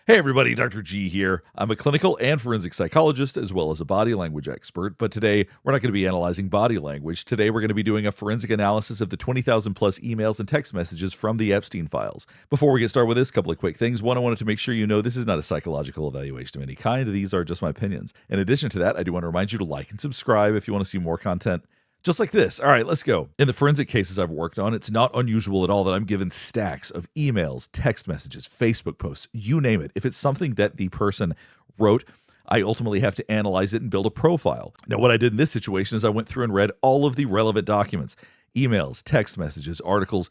Hey everybody, Dr. G here. I'm a clinical and forensic psychologist as well as a body language expert, but today we're not going to be analyzing body language. Today we're going to be doing a forensic analysis of the 20,000 plus emails and text messages from the Epstein files. Before we get started with this, a couple of quick things. One, I wanted to make sure you know this is not a psychological evaluation of any kind. These are just my opinions. In addition to that, I do want to remind you to like and subscribe if you want to see more content just like this. All right, let's go. In the forensic cases I've worked on, it's not unusual at all that I'm given stacks of emails, text messages, Facebook posts, you name it. If it's something that the person wrote, I ultimately have to analyze it and build a profile. Now, what I did in this situation is I went through and read all of the relevant documents, emails, text messages, articles,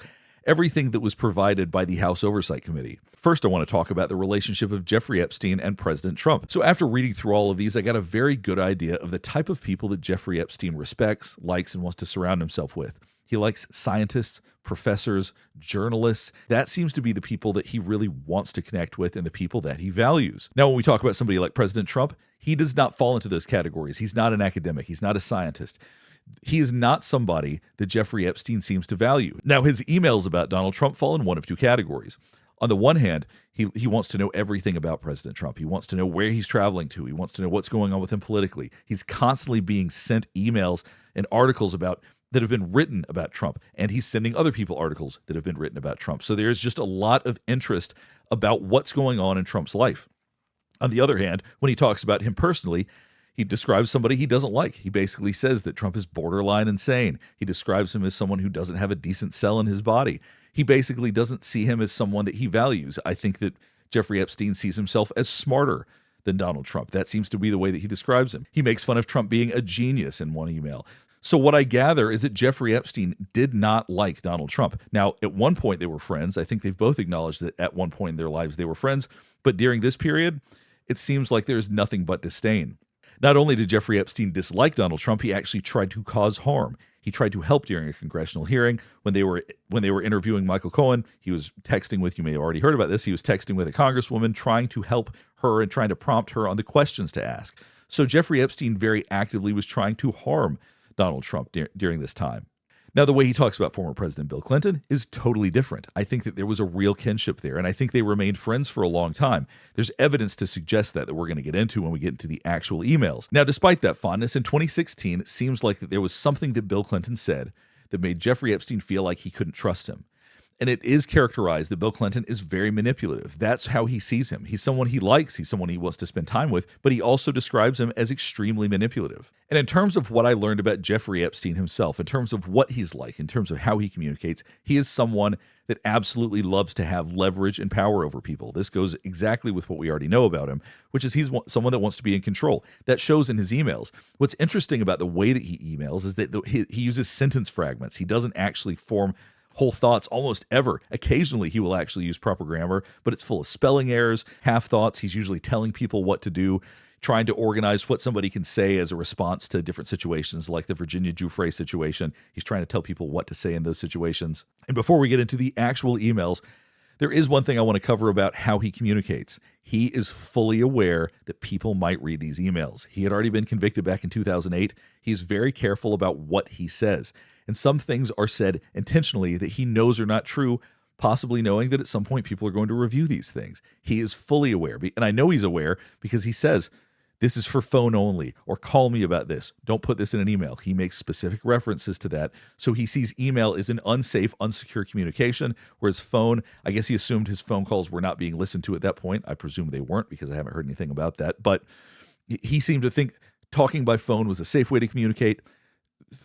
everything that was provided by the House Oversight Committee. First, I want to talk about the relationship of Jeffrey Epstein and President Trump. So after reading through all of these, I got a very good idea of the type of people that Jeffrey Epstein respects, likes, and wants to surround himself with. He likes scientists, professors, journalists. That seems to be the people that he really wants to connect with and the people that he values. Now, when we talk about somebody like President Trump, he does not fall into those categories. He's not an academic. He's not a scientist. He is not somebody that Jeffrey Epstein seems to value. Now, his emails about Donald Trump fall in one of two categories. On the one hand, he wants to know everything about President Trump. He wants to know where he's traveling to. He wants to know what's going on with him politically. He's constantly being sent emails and articles that have been written about Trump, and he's sending other people articles that have been written about Trump. So there's just a lot of interest about what's going on in Trump's life. On the other hand, when he talks about him personally, he describes somebody he doesn't like. He basically says that Trump is borderline insane. He describes him as someone who doesn't have a decent cell in his body. He basically doesn't see him as someone that he values. I think that Jeffrey Epstein sees himself as smarter than Donald Trump. That seems to be the way that he describes him. He makes fun of Trump being a genius in one email. So what I gather is that Jeffrey Epstein did not like Donald Trump. Now, at one point they were friends. I think they've both acknowledged that at one point in their lives they were friends. But during this period, it seems like there's nothing but disdain. Not only did Jeffrey Epstein dislike Donald Trump, he actually tried to cause harm. He tried to help during a congressional hearing when they were interviewing Michael Cohen. He was texting with, you may have already heard about this, he was texting with a Congresswoman trying to help her and trying to prompt her on the questions to ask. So Jeffrey Epstein very actively was trying to harm Donald Trump during this time. Now, the way he talks about former President Bill Clinton is totally different. I think that there was a real kinship there, and I think they remained friends for a long time. There's evidence to suggest that we're going to get into when we get into the actual emails. Now, despite that fondness, in 2016, it seems like that there was something that Bill Clinton said that made Jeffrey Epstein feel like he couldn't trust him. And it is characterized that Bill Clinton is very manipulative. That's how he sees him. He's someone he likes. He's someone he wants to spend time with, but he also describes him as extremely manipulative. And in terms of what I learned about Jeffrey Epstein himself, in terms of what he's like, in terms of how he communicates, he is someone that absolutely loves to have leverage and power over people. This goes exactly with what we already know about him, which is he's someone that wants to be in control. That shows in his emails. What's interesting about the way that he emails is that he uses sentence fragments. He doesn't actually form whole thoughts almost ever. Occasionally he will actually use proper grammar, but it's full of spelling errors, half thoughts. He's usually telling people what to do, trying to organize what somebody can say as a response to different situations, like the Virginia Giuffre situation. He's trying to tell people what to say in those situations. And before we get into the actual emails, there is one thing I want to cover about how he communicates. He is fully aware that people might read these emails. He had already been convicted back in 2008. He's very careful about what he says. And some things are said intentionally that he knows are not true, possibly knowing that at some point people are going to review these things. He is fully aware. And I know he's aware because he says, this is for phone only, or call me about this. Don't put this in an email. He makes specific references to that. So he sees email as an unsafe, unsecure communication, whereas phone, I guess he assumed his phone calls were not being listened to at that point. I presume they weren't because I haven't heard anything about that. But he seemed to think talking by phone was a safe way to communicate.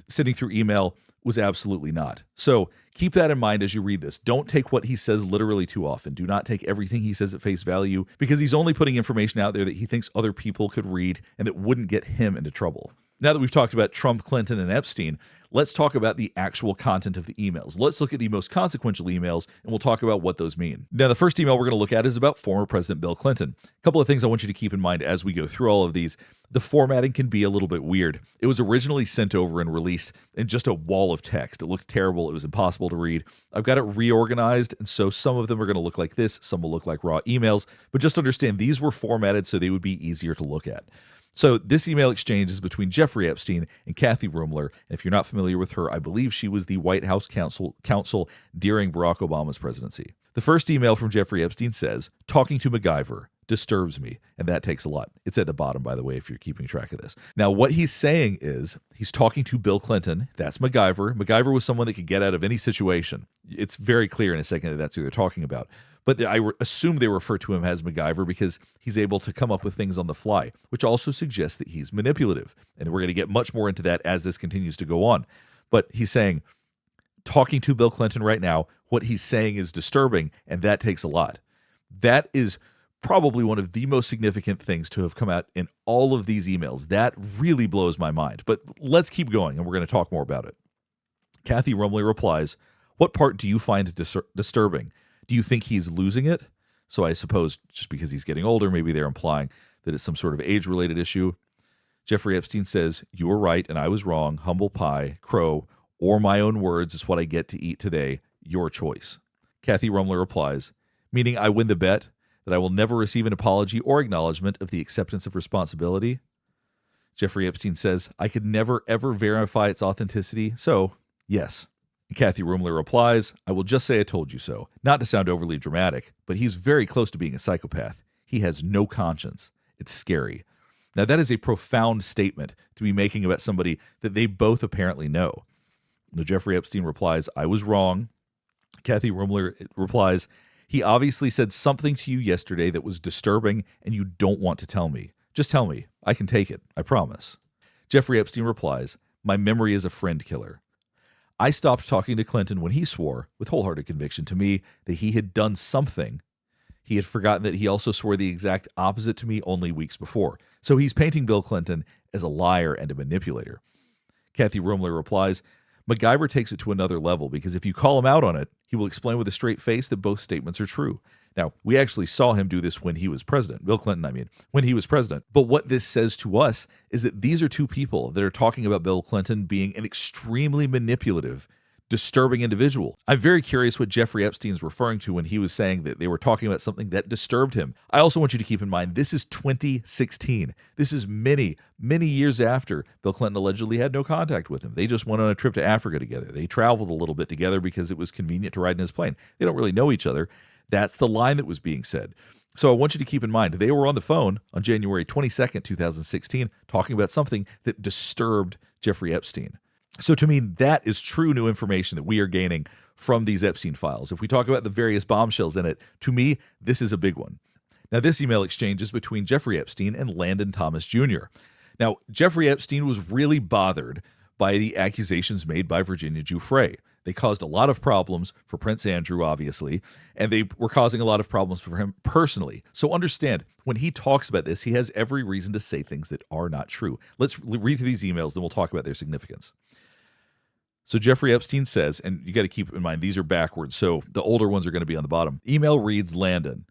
Sending through email was absolutely not. So keep that in mind as you read this. Don't take what he says literally too often. Do not take everything he says at face value, because he's only putting information out there that he thinks other people could read and that wouldn't get him into trouble. Now that we've talked about Trump, Clinton, and Epstein, let's talk about the actual content of the emails. Let's look at the most consequential emails, and we'll talk about what those mean. Now, the first email we're going to look at is about former President Bill Clinton. A couple of things I want you to keep in mind as we go through all of these. The formatting can be a little bit weird. It was originally sent over and released in just a wall of text. It looked terrible. It was impossible to read. I've got it reorganized, and so some of them are going to look like this. Some will look like raw emails, but just understand these were formatted so they would be easier to look at. So this email exchange is between Jeffrey Epstein and Kathy Rumler. And if you're not familiar with her, I believe she was the White House counsel during Barack Obama's presidency. The first email from Jeffrey Epstein says, talking to MacGyver, disturbs me, and that takes a lot. It's at the bottom, by the way, if you're keeping track of this. Now, what he's saying is he's talking to Bill Clinton. That's MacGyver. MacGyver was someone that could get out of any situation. It's very clear in a second that that's who they're talking about. But I assume they refer to him as MacGyver because he's able to come up with things on the fly, which also suggests that he's manipulative. And we're going to get much more into that as this continues to go on. But he's saying, talking to Bill Clinton right now, what he's saying is disturbing, and that takes a lot. That is probably one of the most significant things to have come out in all of these emails. That really blows my mind. But let's keep going, and we're going to talk more about it. Kathy Rumley replies, what part do you find disturbing? Do you think he's losing it? So I suppose just because he's getting older, maybe they're implying that it's some sort of age-related issue. Jeffrey Epstein says, you were right and I was wrong. Humble pie, crow, or my own words is what I get to eat today. Your choice. Kathy Rumley replies, meaning I win the bet that I will never receive an apology or acknowledgement of the acceptance of responsibility. Jeffrey Epstein says, I could never, ever verify its authenticity, so yes. Kathy Rumley replies, I will just say I told you so. Not to sound overly dramatic, but he's very close to being a psychopath. He has no conscience. It's scary. Now, that is a profound statement to be making about somebody that they both apparently know. Now, Jeffrey Epstein replies, I was wrong. Kathy Rumley replies, he obviously said something to you yesterday that was disturbing and you don't want to tell me. Just tell me. I can take it. I promise. Jeffrey Epstein replies, my memory is a friend killer. I stopped talking to Clinton when he swore, with wholehearted conviction to me, that he had done something. He had forgotten that he also swore the exact opposite to me only weeks before. So he's painting Bill Clinton as a liar and a manipulator. Kathy Rumley replies, MacGyver takes it to another level because if you call him out on it, he will explain with a straight face that both statements are true. Now, we actually saw him do this when he was president. Bill Clinton, when he was president. But what this says to us is that these are two people that are talking about Bill Clinton being an extremely manipulative, disturbing individual. I'm very curious what Jeffrey Epstein's referring to when he was saying that they were talking about something that disturbed him. I also want you to keep in mind, this is 2016. This is many, many years after Bill Clinton allegedly had no contact with him. They just went on a trip to Africa together. They traveled a little bit together because it was convenient to ride in his plane. They don't really know each other. That's the line that was being said. So I want you to keep in mind, they were on the phone on January 22nd, 2016, talking about something that disturbed Jeffrey Epstein. So to me, that is true new information that we are gaining from these Epstein files. If we talk about the various bombshells in it, to me, this is a big one. Now, this email exchange is between Jeffrey Epstein and Landon Thomas Jr. Now, Jeffrey Epstein was really bothered by the accusations made by Virginia Giuffre. They caused a lot of problems for Prince Andrew, obviously, and they were causing a lot of problems for him personally. So understand, when he talks about this, he has every reason to say things that are not true. Let's read through these emails, then we'll talk about their significance. So Jeffrey Epstein says, and you got to keep in mind, these are backwards, so the older ones are going to be on the bottom. Email reads Landon.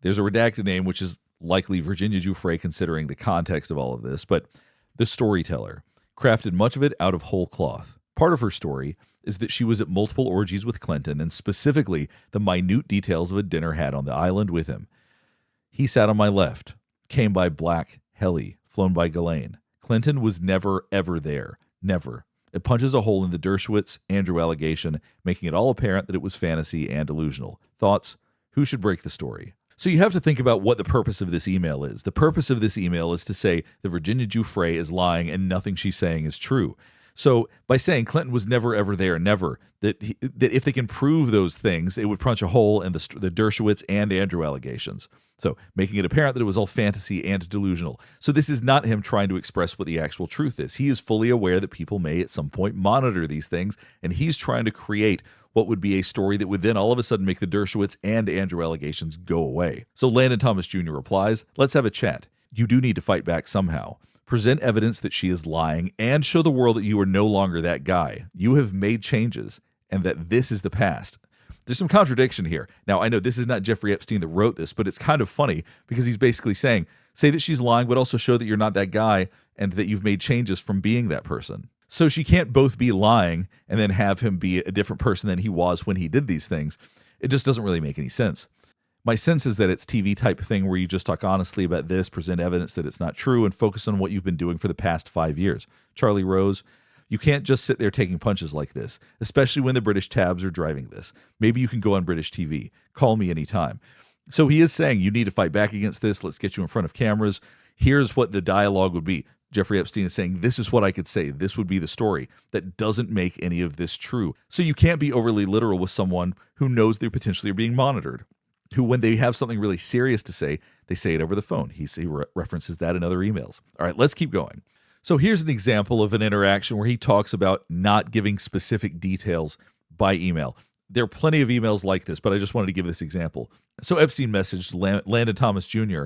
There's a redacted name, which is likely Virginia Giuffre, considering the context of all of this, but the storyteller crafted much of it out of whole cloth. Part of her story is that she was at multiple orgies with Clinton, and specifically the minute details of a dinner had on the island with him. He sat on my left, came by Black Heli, flown by Ghislaine. Clinton was never, ever there. Never. It punches a hole in the Dershowitz-Andrew allegation, making it all apparent that it was fantasy and delusional. Thoughts? Who should break the story? So you have to think about what the purpose of this email is. The purpose of this email is to say that Virginia Giuffre is lying and nothing she's saying is true. So by saying Clinton was never, ever there, never, that if they can prove those things, it would punch a hole in the Dershowitz and Andrew allegations. So making it apparent that it was all fantasy and delusional. So this is not him trying to express what the actual truth is. He is fully aware that people may at some point monitor these things, and he's trying to create what would be a story that would then all of a sudden make the Dershowitz and Andrew allegations go away. So Landon Thomas Jr. replies, let's have a chat. You do need to fight back somehow. Present evidence that she is lying and show the world that you are no longer that guy. You have made changes and that this is the past. There's some contradiction here. Now, I know this is not Jeffrey Epstein that wrote this, but it's kind of funny because he's basically saying, say that she's lying, but also show that you're not that guy and that you've made changes from being that person. So she can't both be lying and then have him be a different person than he was when he did these things. It just doesn't really make any sense. My sense is that it's TV type thing where you just talk honestly about this, present evidence that it's not true, and focus on what you've been doing for the past 5 years. Charlie Rose, you can't just sit there taking punches like this, especially when the British tabs are driving this. Maybe you can go on British TV. Call me anytime. So he is saying, you need to fight back against this. Let's get you in front of cameras. Here's what the dialogue would be. Jeffrey Epstein is saying, this is what I could say. This would be the story. That doesn't make any of this true. So you can't be overly literal with someone who knows they potentially are being monitored, who, when they have something really serious to say, they say it over the phone. He references that in other emails. All right, let's keep going. So here's an example of an interaction where he talks about not giving specific details by email. There are plenty of emails like this, but I just wanted to give this example. So Epstein messaged Landon Thomas Jr.,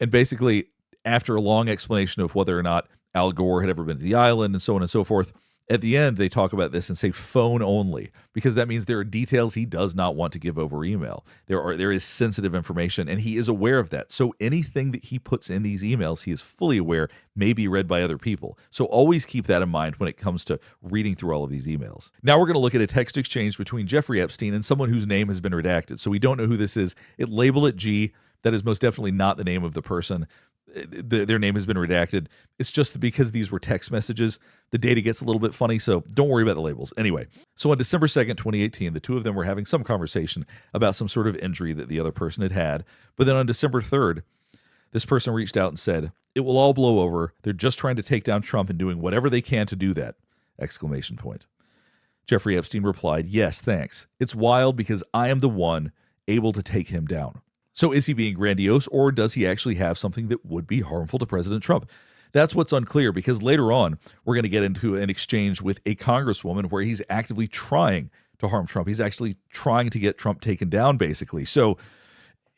and basically, after a long explanation of whether or not Al Gore had ever been to the island and so on and so forth, at the end, they talk about this and say phone only, because that means there are details he does not want to give over email. There is sensitive information, and he is aware of that. So anything that he puts in these emails, he is fully aware may be read by other people. So always keep that in mind when it comes to reading through all of these emails. Now we're going to look at a text exchange between Jeffrey Epstein and someone whose name has been redacted. So we don't know who this is. Label it G. That is most definitely not the name of the person. Their name has been redacted. It's just because these were text messages, the data gets a little bit funny, so don't worry about the labels. Anyway, so on December 2nd, 2018, the two of them were having some conversation about some sort of injury that the other person had had. But then on December 3rd, this person reached out and said, "It will all blow over. They're just trying to take down Trump and doing whatever they can to do that!" Exclamation point. Jeffrey Epstein replied, "Yes, thanks. It's wild because I am the one able to take him down." So is he being grandiose, or does he actually have something that would be harmful to President Trump? That's what's unclear, because later on, we're going to get into an exchange with a congresswoman where he's actively trying to harm Trump. He's actually trying to get Trump taken down, basically. So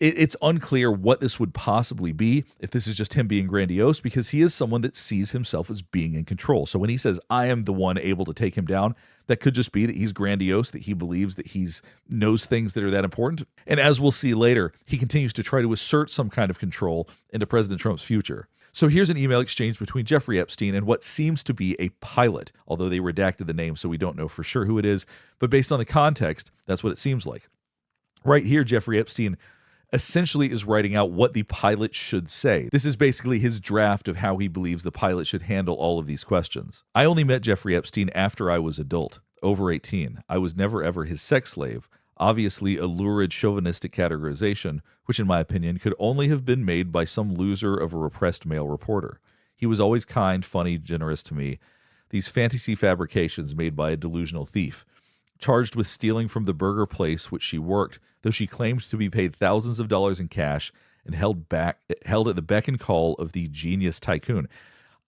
it's unclear what this would possibly be, if this is just him being grandiose, because he is someone that sees himself as being in control. So when he says, "I am the one able to take him down," that could just be that he's grandiose, that he believes that he's knows things that are that important. And as we'll see later, he continues to try to assert some kind of control into President Trump's future. So here's an email exchange between Jeffrey Epstein and what seems to be a pilot, although they redacted the name, so we don't know for sure who it is. But based on the context, that's what it seems like. Right here, Jeffrey Epstein essentially is writing out what the pilot should say. This is basically his draft of how he believes the pilot should handle all of these questions. "I only met Jeffrey Epstein after I was adult, over 18. I was never ever his sex slave. Obviously a lurid chauvinistic categorization, which in my opinion could only have been made by some loser of a repressed male reporter. He was always kind, funny, generous to me. These fantasy fabrications made by a delusional thief. Charged with stealing from the burger place which she worked, though she claimed to be paid thousands of dollars in cash and held at the beck and call of the genius tycoon."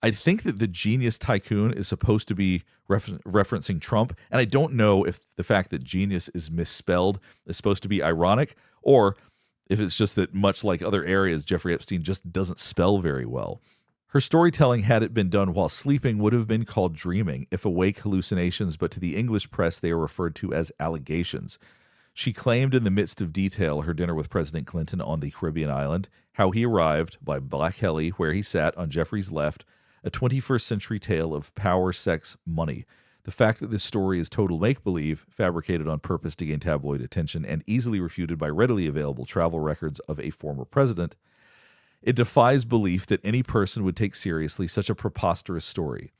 I think that the genius tycoon is supposed to be referencing Trump, and I don't know if the fact that genius is misspelled is supposed to be ironic, or if it's just that, much like other areas, Jeffrey Epstein just doesn't spell very well. Her storytelling, had it been done while sleeping, would have been called dreaming, if awake hallucinations, but to the English press they are referred to as allegations. She claimed in the midst of detail her dinner with President Clinton on the Caribbean island, how he arrived by Black Heli, where he sat on Jeffrey's left, a 21st century tale of power, sex, money. The fact that this story is total make-believe, fabricated on purpose to gain tabloid attention, and easily refuted by readily available travel records of a former president, it defies belief that any person would take seriously such a preposterous story.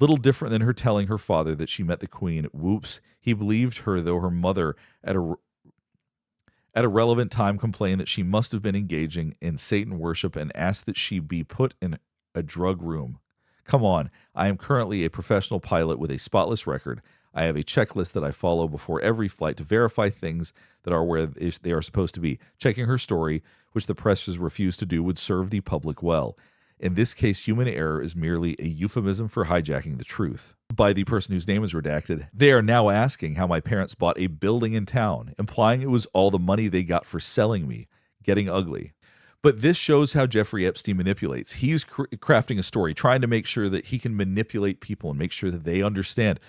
Little different than her telling her father that she met the Queen. Whoops, he believed her, though her mother, at a relevant time, complained that she must have been engaging in Satan worship and asked that she be put in a drug room. Come on, I am currently a professional pilot with a spotless record. I have a checklist that I follow before every flight to verify things that are where they are supposed to be. Checking her story, which the press has refused to do, would serve the public well. In this case, human error is merely a euphemism for hijacking the truth. By the person whose name is redacted, they are now asking how my parents bought a building in town, implying it was all the money they got for selling me. Getting ugly. But this shows how Jeffrey Epstein manipulates. He's crafting a story, trying to make sure that he can manipulate people and make sure that they understand.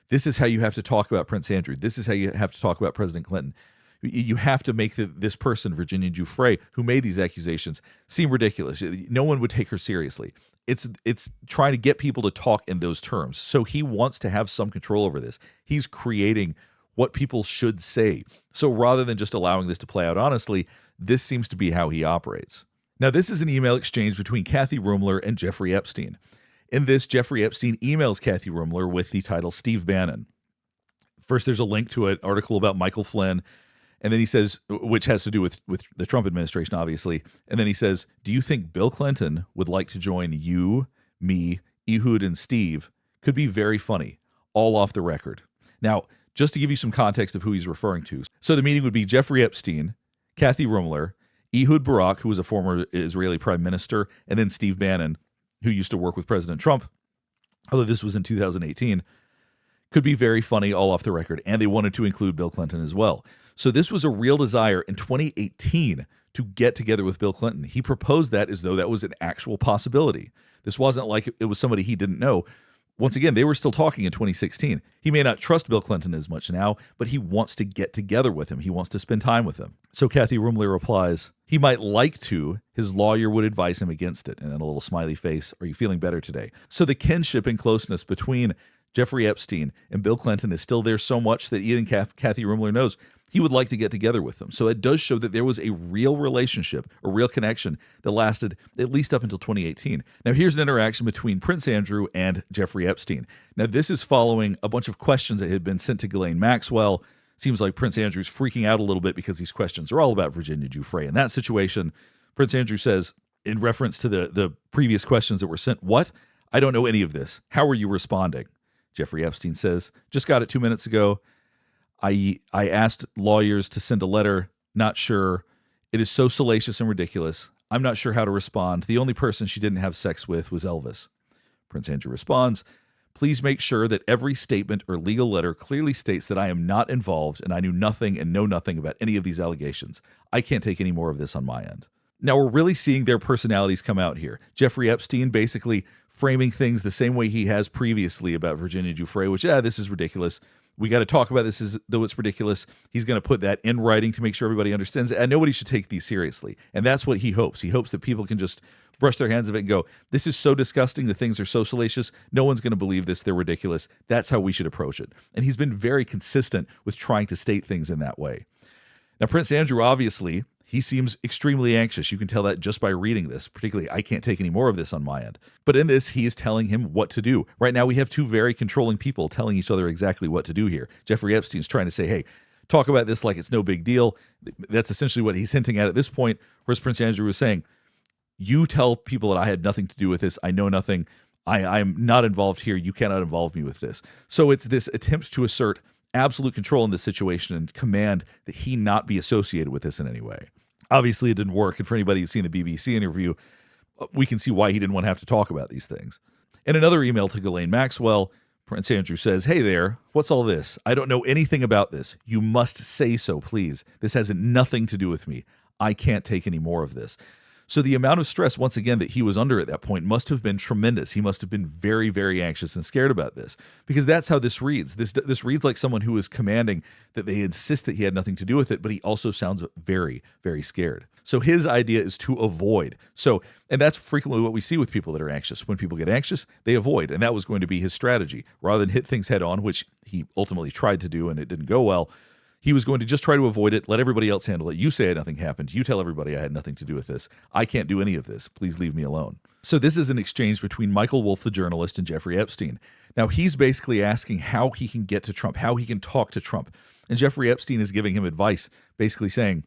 This is how you have to talk about Prince Andrew. This is how you have to talk about President Clinton. You have to make this person, Virginia Giuffre, who made these accusations, seem ridiculous. No one would take her seriously. It's trying to get people to talk in those terms. So he wants to have some control over this. He's creating what people should say. So rather than just allowing this to play out honestly, this seems to be how he operates. Now, this is an email exchange between Kathy Rumler and Jeffrey Epstein. In this, Jeffrey Epstein emails Kathy Rumler with the title Steve Bannon. First, there's a link to an article about Michael Flynn, And then he says, which has to do with the Trump administration, obviously. And then he says, do you think Bill Clinton would like to join you, me, Ehud, and Steve? Could be very funny, all off the record. Now, just to give you some context of who he's referring to. So the meeting would be Jeffrey Epstein, Kathy Ruemmler, Ehud Barak, who was a former Israeli prime minister, and then Steve Bannon, who used to work with President Trump, although this was in 2018. Could be very funny, all off the record. And they wanted to include Bill Clinton as well. So this was a real desire in 2018 to get together with Bill Clinton. He proposed that as though that was an actual possibility. This wasn't like it was somebody he didn't know. Once again, they were still talking in 2016. He may not trust Bill Clinton as much now, but he wants to get together with him. He wants to spend time with him. So Kathy Ruemmler replies, he might like to. His lawyer would advise him against it. And then a little smiley face. Are you feeling better today? So the kinship and closeness between Jeffrey Epstein and Bill Clinton is still there so much that even Kathy Ruemmler knows he would like to get together with them. So it does show that there was a real relationship, a real connection that lasted at least up until 2018. Now, here's an interaction between Prince Andrew and Jeffrey Epstein. Now, this is following a bunch of questions that had been sent to Ghislaine Maxwell. Seems like Prince Andrew's freaking out a little bit because these questions are all about Virginia Giuffre. In that situation, Prince Andrew says, in reference to the previous questions that were sent, what? I don't know any of this. How are you responding? Jeffrey Epstein says, just got it 2 minutes ago. I asked lawyers to send a letter. Not sure. It is so salacious and ridiculous. I'm not sure how to respond. The only person she didn't have sex with was Elvis. Prince Andrew responds, please make sure that every statement or legal letter clearly states that I am not involved and I knew nothing and know nothing about any of these allegations. I can't take any more of this on my end. Now, we're really seeing their personalities come out here. Jeffrey Epstein basically framing things the same way he has previously about Virginia Giuffre, which, this is ridiculous. We got to talk about this as though it's ridiculous. He's going to put that in writing to make sure everybody understands it. And nobody should take these seriously. And that's what he hopes. He hopes that people can just brush their hands of it and go, this is so disgusting. The things are so salacious. No one's going to believe this. They're ridiculous. That's how we should approach it. And he's been very consistent with trying to state things in that way. Now, Prince Andrew, obviously, he seems extremely anxious. You can tell that just by reading this. Particularly, I can't take any more of this on my end. But in this, he is telling him what to do. Right now, we have two very controlling people telling each other exactly what to do here. Jeffrey Epstein's trying to say, hey, talk about this like it's no big deal. That's essentially what he's hinting at this point. Whereas Prince Andrew was saying, you tell people that I had nothing to do with this. I know nothing. I'm not involved here. You cannot involve me with this. So it's this attempt to assert absolute control in this situation and command that he not be associated with this in any way. Obviously, it didn't work. And for anybody who's seen the BBC interview, we can see why he didn't want to have to talk about these things. In another email to Ghislaine Maxwell, Prince Andrew says, hey there, what's all this? I don't know anything about this. You must say so, please. This has nothing to do with me. I can't take any more of this. So the amount of stress, once again, that he was under at that point must have been tremendous. He must have been very, very anxious and scared about this, because that's how this reads. This reads like someone who is commanding that they insist that he had nothing to do with it, but he also sounds very, very scared. So his idea is to avoid. And that's frequently what we see with people that are anxious. When people get anxious, they avoid. And that was going to be his strategy. Rather than hit things head on, which he ultimately tried to do and it didn't go well, he was going to just try to avoid it, let everybody else handle it. You say nothing happened. You tell everybody I had nothing to do with this. I can't do any of this. Please leave me alone. So this is an exchange between Michael Wolff, the journalist, and Jeffrey Epstein. Now, he's basically asking how he can get to Trump, how he can talk to Trump. And Jeffrey Epstein is giving him advice, basically saying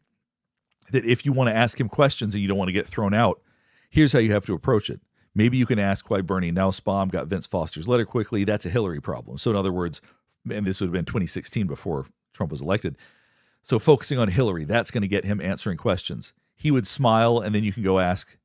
that if you want to ask him questions and you don't want to get thrown out, here's how you have to approach it. Maybe you can ask why Bernie Nussbaum got Vince Foster's letter quickly. That's a Hillary problem. So in other words, and this would have been 2016 before Trump was elected. So focusing on Hillary, that's going to get him answering questions. He would smile, and then you can go ask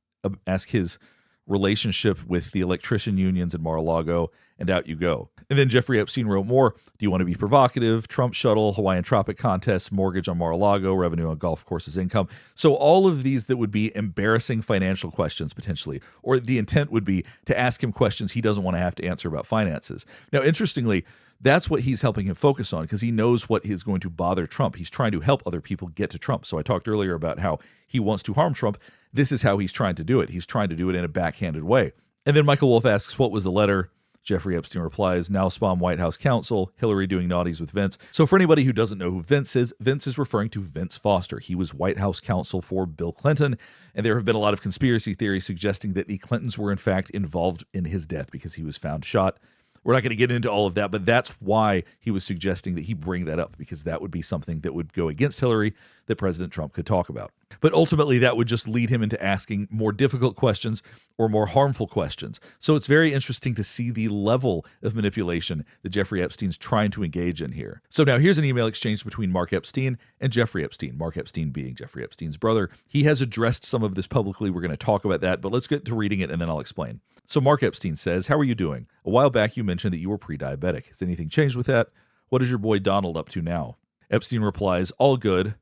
his relationship with the electrician unions in Mar-a-Lago, and out you go. And then Jeffrey Epstein wrote more. Do you want to be provocative? Trump shuttle, Hawaiian tropic contest, mortgage on Mar-a-Lago, revenue on golf courses, income. So all of these that would be embarrassing financial questions potentially, or the intent would be to ask him questions he doesn't want to have to answer about finances. Now, interestingly, that's what he's helping him focus on because he knows what is going to bother Trump. He's trying to help other people get to Trump. So I talked earlier about how he wants to harm Trump. This is how he's trying to do it. He's trying to do it in a backhanded way. And then Michael Wolff asks, what was the letter? Jeffrey Epstein replies, Nussbaum White House counsel, Hillary doing naughties with Vince. So for anybody who doesn't know who Vince is referring to Vince Foster. He was White House counsel for Bill Clinton. And there have been a lot of conspiracy theories suggesting that the Clintons were in fact involved in his death because he was found shot We're not going to get into all of that, but that's why he was suggesting that he bring that up, because that would be something that would go against Hillary that President Trump could talk about. But ultimately, that would just lead him into asking more difficult questions or more harmful questions. So it's very interesting to see the level of manipulation that Jeffrey Epstein's trying to engage in here. So now here's an email exchange between Mark Epstein and Jeffrey Epstein, Mark Epstein being Jeffrey Epstein's brother. He has addressed some of this publicly. We're going to talk about that, but let's get to reading it and then I'll explain. So Mark Epstein says, "How are you doing? A while back you mentioned that you were pre-diabetic. Has anything changed with that? What is your boy Donald up to now?" Epstein replies, "All good.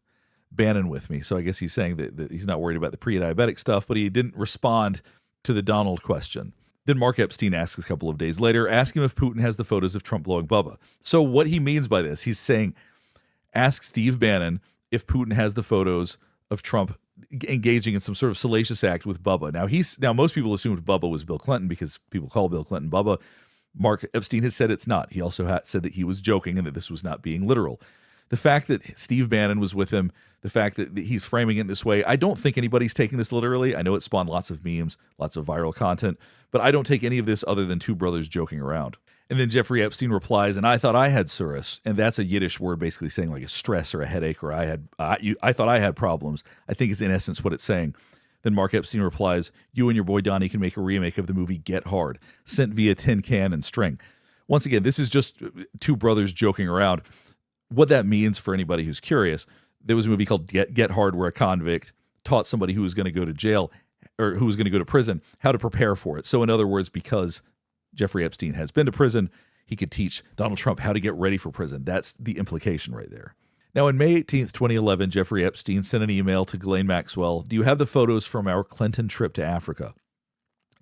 Bannon with me." So I guess he's saying that he's not worried about the pre-diabetic stuff, but he didn't respond to the Donald question. Then Mark Epstein asks a couple of days later, ask him if Putin has the photos of Trump blowing Bubba. So what he means by this, he's saying, ask Steve Bannon if Putin has the photos of Trump engaging in some sort of salacious act with Bubba. Now most people assumed Bubba was Bill Clinton because people call Bill Clinton Bubba. Mark Epstein has said it's not. He also said that he was joking and that this was not being literal. The fact that Steve Bannon was with him, the fact that he's framing it this way, I don't think anybody's taking this literally. I know it spawned lots of memes, lots of viral content, but I don't take any of this other than two brothers joking around. And then Jeffrey Epstein replies, "And I thought I had psoas," and that's a Yiddish word basically saying like a stress or a headache, or I thought I had problems. I think is in essence what it's saying. Then Mark Epstein replies, "You and your boy Donnie can make a remake of the movie Get Hard, sent via tin can and string." Once again, this is just two brothers joking around. What that means for anybody who's curious, there was a movie called Get Hard where a convict taught somebody who was going to go to jail or who was going to go to prison how to prepare for it. So in other words, because Jeffrey Epstein has been to prison, he could teach Donald Trump how to get ready for prison. That's the implication right there. Now, on May 18th, 2011, Jeffrey Epstein sent an email to Ghislaine Maxwell. "Do you have the photos from our Clinton trip to Africa?"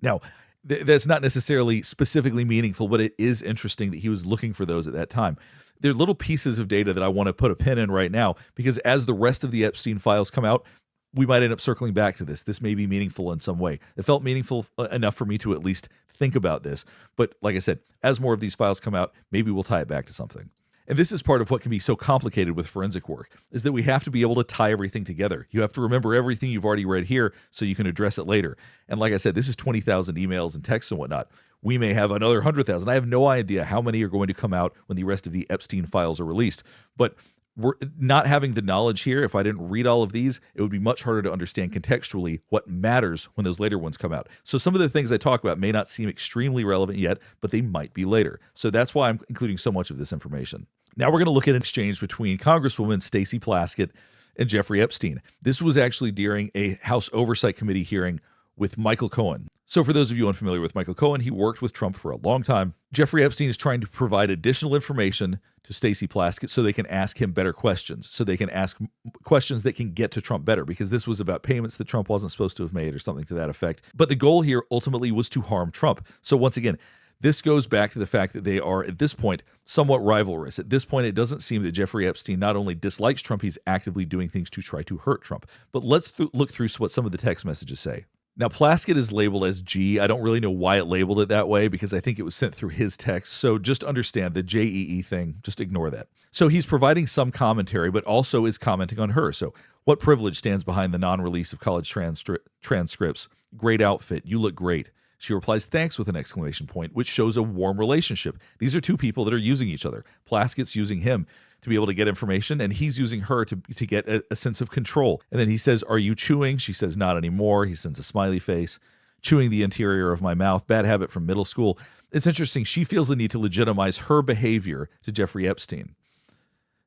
Now, that's not necessarily specifically meaningful, but it is interesting that he was looking for those at that time. They're little pieces of data that I want to put a pin in right now, because as the rest of the Epstein files come out, we might end up circling back to this. This may be meaningful in some way. It felt meaningful enough for me to at least think about this. But like I said, as more of these files come out, maybe we'll tie it back to something. And this is part of what can be so complicated with forensic work, is that we have to be able to tie everything together. You have to remember everything you've already read here so you can address it later. And like I said, this is 20,000 emails and texts and whatnot. We may have another 100,000. I have no idea how many are going to come out when the rest of the Epstein files are released. But we're not having the knowledge here. If I didn't read all of these, it would be much harder to understand contextually what matters when those later ones come out. So some of the things I talk about may not seem extremely relevant yet, but they might be later. So that's why I'm including so much of this information. Now we're going to look at an exchange between Congresswoman Stacey Plaskett and Jeffrey Epstein. This was actually during a House Oversight Committee hearing with Michael Cohen. So for those of you unfamiliar with Michael Cohen, he worked with Trump for a long time. Jeffrey Epstein is trying to provide additional information to Stacey Plaskett so they can ask him better questions, so they can ask questions that can get to Trump better, because this was about payments that Trump wasn't supposed to have made or something to that effect. But the goal here ultimately was to harm Trump. So once again, this goes back to the fact that they are, at this point, somewhat rivalrous. At this point, it doesn't seem that Jeffrey Epstein not only dislikes Trump, he's actively doing things to try to hurt Trump. But let's look through what some of the text messages say. Now, Plaskett is labeled as G. I don't really know why it labeled it that way, because I think it was sent through his text. So just understand the JEE thing, just ignore that. So he's providing some commentary, but also is commenting on her. So what privilege stands behind the non-release of college transcripts? Great outfit. You look great. She replies, thanks, with an exclamation point, which shows a warm relationship. These are two people that are using each other. Plaskett's using him to be able to get information, and he's using her to get a sense of control. And then he says, are you chewing? She says, not anymore. He sends a smiley face. Chewing the interior of my mouth. Bad habit from middle school. It's interesting. She feels the need to legitimize her behavior to Jeffrey Epstein.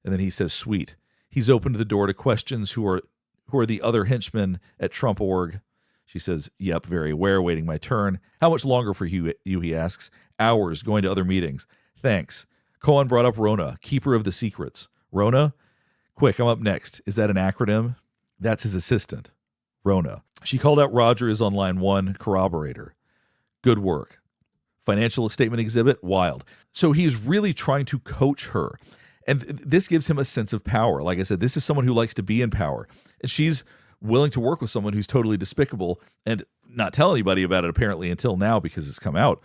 And then he says, sweet. He's opened the door to questions. Who are the other henchmen at Trump org? She says, yep, very aware, waiting my turn. How much longer for you, he asks. Hours, going to other meetings. Thanks. Cohen brought up Rona, keeper of the secrets. Rona? Quick, I'm up next. Is that an acronym? That's his assistant. Rona. She called out Roger is on line 1, corroborator. Good work. Financial statement exhibit, wild. So he's really trying to coach her. And this gives him a sense of power. Like I said, this is someone who likes to be in power. And she's willing to work with someone who's totally despicable and not tell anybody about it apparently until now because it's come out.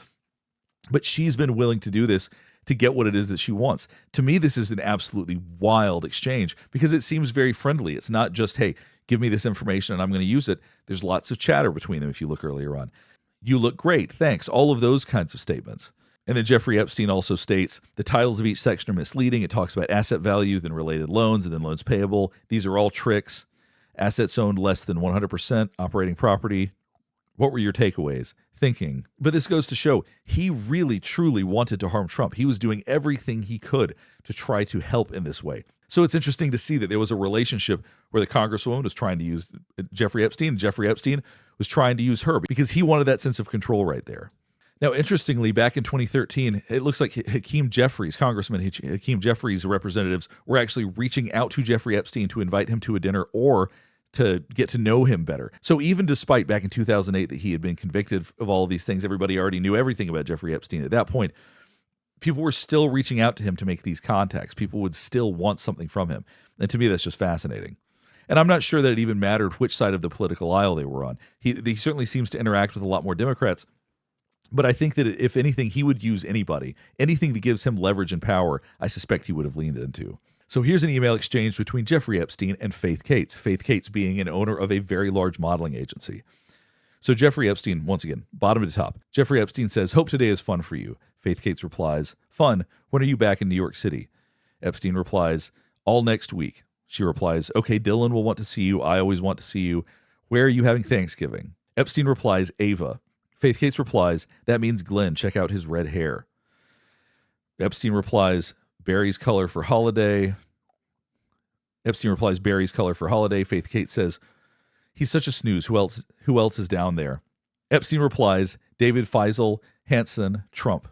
But she's been willing to do this to get what it is that she wants. To me, this is an absolutely wild exchange because it seems very friendly. It's not just, hey, give me this information and I'm going to use it. There's lots of chatter between them if you look earlier on. You look great, thanks. All of those kinds of statements. And then Jeffrey Epstein also states the titles of each section are misleading. It talks about asset value, then related loans, and then loans payable. These are all tricks. Assets owned less than 100%, operating property. What were your takeaways? Thinking. But this goes to show he really, truly wanted to harm Trump. He was doing everything he could to try to help in this way. So it's interesting to see that there was a relationship where the Congresswoman was trying to use Jeffrey Epstein, and Jeffrey Epstein was trying to use her because he wanted that sense of control right there. Now, interestingly, back in 2013, it looks like Hakeem Jeffries, Congressman Hakeem Jeffries' representatives were actually reaching out to Jeffrey Epstein to invite him to a dinner or to get to know him better. So even despite back in 2008 that he had been convicted of all of these things, everybody already knew everything about Jeffrey Epstein at that point. People were still reaching out to him to make these contacts. People would still want something from him. And to me, that's just fascinating. And I'm not sure that it even mattered which side of the political aisle they were on. He certainly seems to interact with a lot more Democrats. But I think that if anything, he would use anybody. Anything that gives him leverage and power, I suspect he would have leaned into. So here's an email exchange between Jeffrey Epstein and Faith Cates. Faith Cates being an owner of a very large modeling agency. So Jeffrey Epstein, once again, bottom to top. Jeffrey Epstein says, "Hope today is fun for you." Faith Cates replies, "Fun? When are you back in New York City?" Epstein replies, "All next week." She replies, "Okay, Dylan will want to see you. I always want to see you. Where are you having Thanksgiving?" Epstein replies, "Ava." Faith Cates replies, "That means Glenn. Check out his red hair." Epstein replies, "Barry's color for holiday." Epstein replies, "Barry's color for holiday." Faith Cates says, "He's such a snooze. Who else is down there?" Epstein replies, "David Feisel, Hansen, Trump."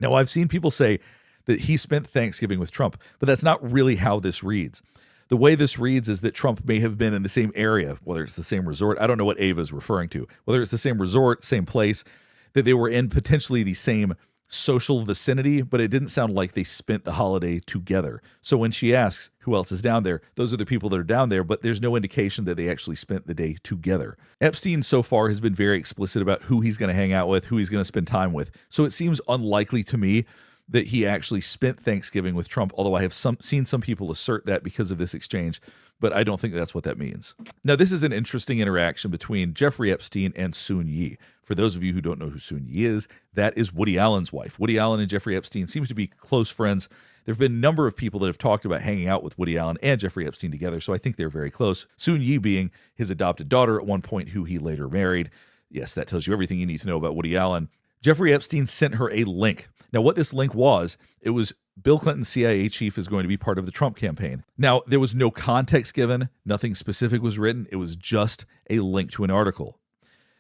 Now, I've seen people say that he spent Thanksgiving with Trump, but that's not really how this reads. The way this reads is that Trump may have been in the same area, whether it's the same resort. I don't know what Ava is referring to. Whether it's the same resort, same place, that they were in potentially the same social vicinity, but it didn't sound like they spent the holiday together. So when she asks who else is down there, those are the people that are down there, but there's no indication that they actually spent the day together. Epstein so far has been very explicit about who he's going to hang out with, who he's going to spend time with. So it seems unlikely to me that he actually spent Thanksgiving with Trump, although I have seen some people assert that because of this exchange, but I don't think that's what that means. Now, this is an interesting interaction between Jeffrey Epstein and Soon Yi. For those of you who don't know who Soon Yi is, that is Woody Allen's wife. Woody Allen and Jeffrey Epstein seem to be close friends. There have been a number of people that have talked about hanging out with Woody Allen and Jeffrey Epstein together, so I think they're very close. Soon Yi being his adopted daughter at one point, who he later married. Yes, that tells you everything you need to know about Woody Allen. Jeffrey Epstein sent her a link. Now, what this link was, it was Bill Clinton's CIA chief is going to be part of the Trump campaign. Now, there was no context given. Nothing specific was written. It was just a link to an article.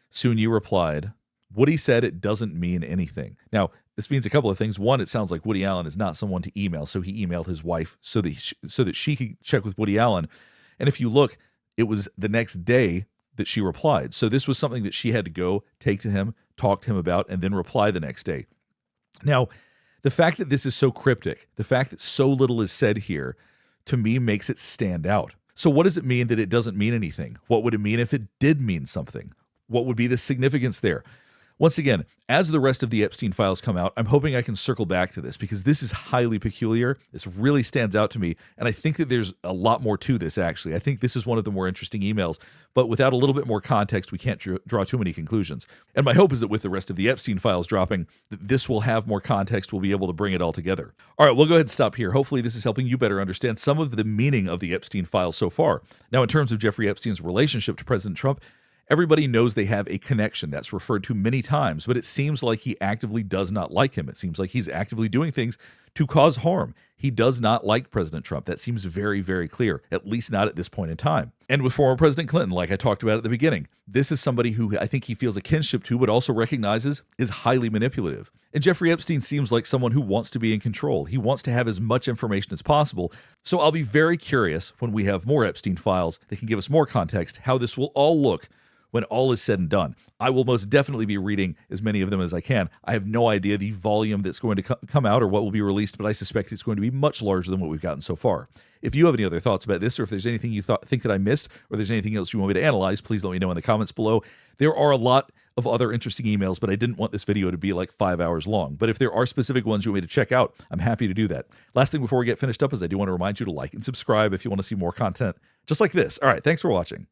Soon Yi replied, "Woody said it doesn't mean anything." Now, this means a couple of things. One, it sounds like Woody Allen is not someone to email, so he emailed his wife so that she could check with Woody Allen. And if you look, it was the next day that she replied. So this was something that she had to go take to him, talk to him about, and then reply the next day. Now, the fact that this is so cryptic, the fact that so little is said here, to me makes it stand out. So what does it mean that it doesn't mean anything? What would it mean if it did mean something? What would be the significance there? Once again, as the rest of the Epstein files come out, I'm hoping I can circle back to this because this is highly peculiar. This really stands out to me. And I think that there's a lot more to this, actually. I think this is one of the more interesting emails. But without a little bit more context, we can't draw too many conclusions. And my hope is that with the rest of the Epstein files dropping, that this will have more context. We'll be able to bring it all together. All right, we'll go ahead and stop here. Hopefully this is helping you better understand some of the meaning of the Epstein files so far. Now, in terms of Jeffrey Epstein's relationship to President Trump, everybody knows they have a connection. That's referred to many times, but it seems like he actively does not like him. It seems like he's actively doing things to cause harm. He does not like President Trump. That seems very, very clear, at least not at this point in time. And with former President Clinton, like I talked about at the beginning, this is somebody who I think he feels a kinship to, but also recognizes is highly manipulative. And Jeffrey Epstein seems like someone who wants to be in control. He wants to have as much information as possible. So I'll be very curious when we have more Epstein files that can give us more context, how this will all look when all is said and done. I will most definitely be reading as many of them as I can. I have no idea the volume that's going to come out or what will be released, but I suspect it's going to be much larger than what we've gotten so far. If you have any other thoughts about this, or if there's anything you think that I missed, or there's anything else you want me to analyze, please let me know in the comments below. There are a lot of other interesting emails, but I didn't want this video to be like 5 hours long. But if there are specific ones you want me to check out, I'm happy to do that. Last thing before we get finished up is I do want to remind you to like and subscribe if you want to see more content just like this. All right, thanks for watching.